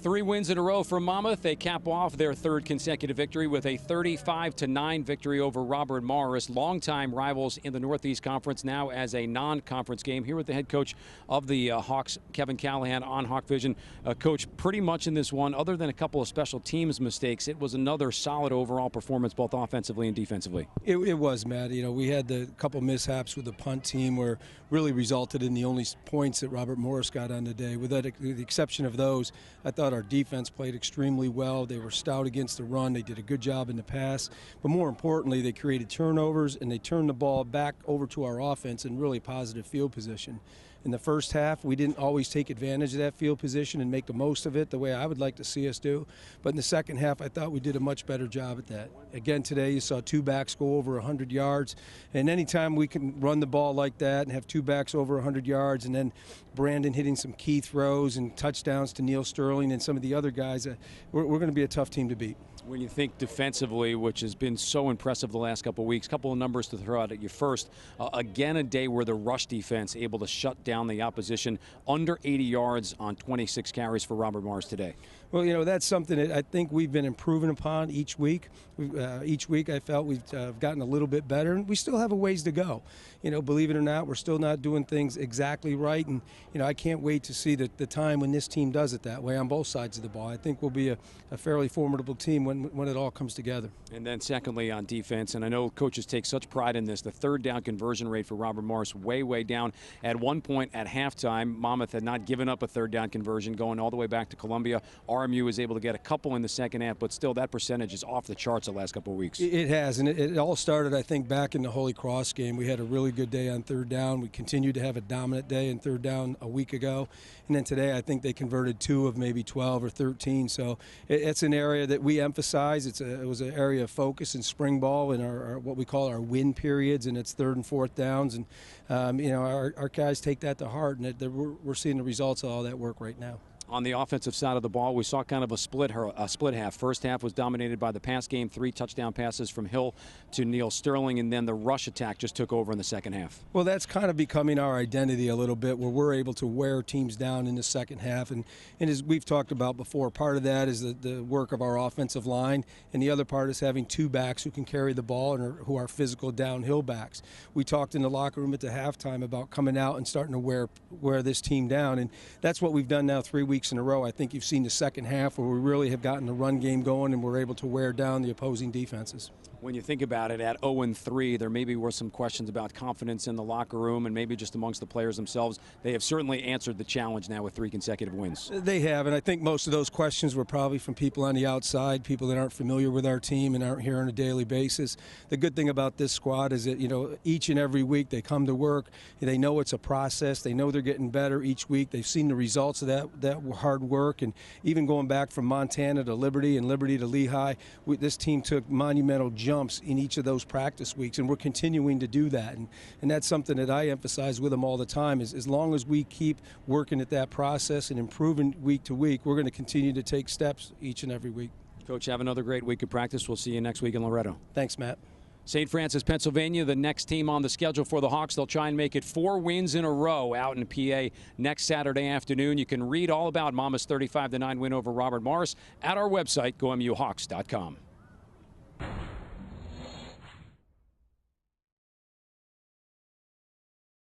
3 wins in a row for Monmouth. They cap off their 3rd consecutive victory with a 35-9 victory over Robert Morris. Longtime rivals in the Northeast Conference, now as a non-conference game. Here with the head coach of the Hawks, Kevin Callahan, on Hawkvision. Coach, pretty much in this one, other than a couple of special teams mistakes, it was another solid overall performance, both offensively and defensively. It was, Matt. You know, we had the couple mishaps with the punt team where really resulted in the only points that Robert Morris got on the day. With the exception of those, I thought our defense played extremely well. They were stout against the run. They did a good job in the pass. But more importantly, they created turnovers, and they turned the ball back over to our offense in really positive field position. In the first half, we didn't always take advantage of that field position and make the most of it the way I would like to see us do. But in the second half, I thought we did a much better job at that. Again, today you saw 2 backs go over 100 yards. And anytime we can run the ball like that and have 2 backs over 100 yards, and then Brandon hitting some key throws and touchdowns to Neil Sterling and some of the other guys, we're going to be a tough team to beat. When you think defensively, which has been so impressive the last couple of weeks, couple of numbers to throw out at you first. Again, a day where the rush defense able to shut down the opposition, under 80 yards on 26 carries for Robert Morris today. Well, you know, that's something that I think we've been improving upon each week. Each week I felt we've gotten a little bit better, and we still have a ways to go. You know, believe it or not, we're still not doing things exactly right, and, you know, I can't wait to see the time when this team does it that way on both sides of the ball. I think we'll be a fairly formidable team when it all comes together. And then secondly, on defense, and I know coaches take such pride in this, the 3rd down conversion rate for Robert Morris way down. At one point at halftime, Monmouth had not given up a 3rd down conversion, going all the way back to Columbia. RMU was able to get a couple in the second half, but still that percentage is off the charts the last couple of weeks. It has, and it all started, I think, back in the Holy Cross game. We had a really good day on 3rd down. We continued to have a dominant day in 3rd down a week ago. And then today I think they converted 2 of maybe 12 or 13. So it's an area that we emphasize. It was an area of focus in spring ball in our what we call our win periods, and it's 3rd and 4th downs. And, you know, our guys take that to heart, and we're seeing the results of all that work right now. On the offensive side of the ball, we saw kind of a split half. First half was dominated by the pass game, 3 touchdown passes from Hill to Neil Sterling, and then the rush attack just took over in the second half. Well, that's kind of becoming our identity a little bit, where we're able to wear teams down in the second half. And as we've talked about before, part of that is the work of our offensive line, and the other part is having 2 backs who can carry the ball and who are physical downhill backs. We talked in the locker room at the halftime about coming out and starting to wear this team down, and that's what we've done now 3 weeks in a row. I think you've seen the second half where we really have gotten the run game going, and we're able to wear down the opposing defenses. When you think about it, at 0-3, there maybe were some questions about confidence in the locker room and maybe just amongst the players themselves. They have certainly answered the challenge now with 3 consecutive wins. They have, and I think most of those questions were probably from people on the outside, people that aren't familiar with our team and aren't here on a daily basis. The good thing about this squad is that, you know, each and every week they come to work. They know it's a process. They know they're getting better each week. They've seen the results of that hard work, and even going back from Montana to Liberty and Liberty to Lehigh, this team took monumental jumps in each of those practice weeks, and we're continuing to do that. And that's something that I emphasize with them all the time, is as long as we keep working at that process and improving week to week, we're going to continue to take steps each and every week. Coach, have another great week of practice. We'll see you next week in Loretto. Thanks, Matt. St. Francis, Pennsylvania, the next team on the schedule for the Hawks. They'll try and make it 4 wins in a row out in PA next Saturday afternoon. You can read all about Monmouth's 35-9 win over Robert Morris at our website, gomuhawks.com.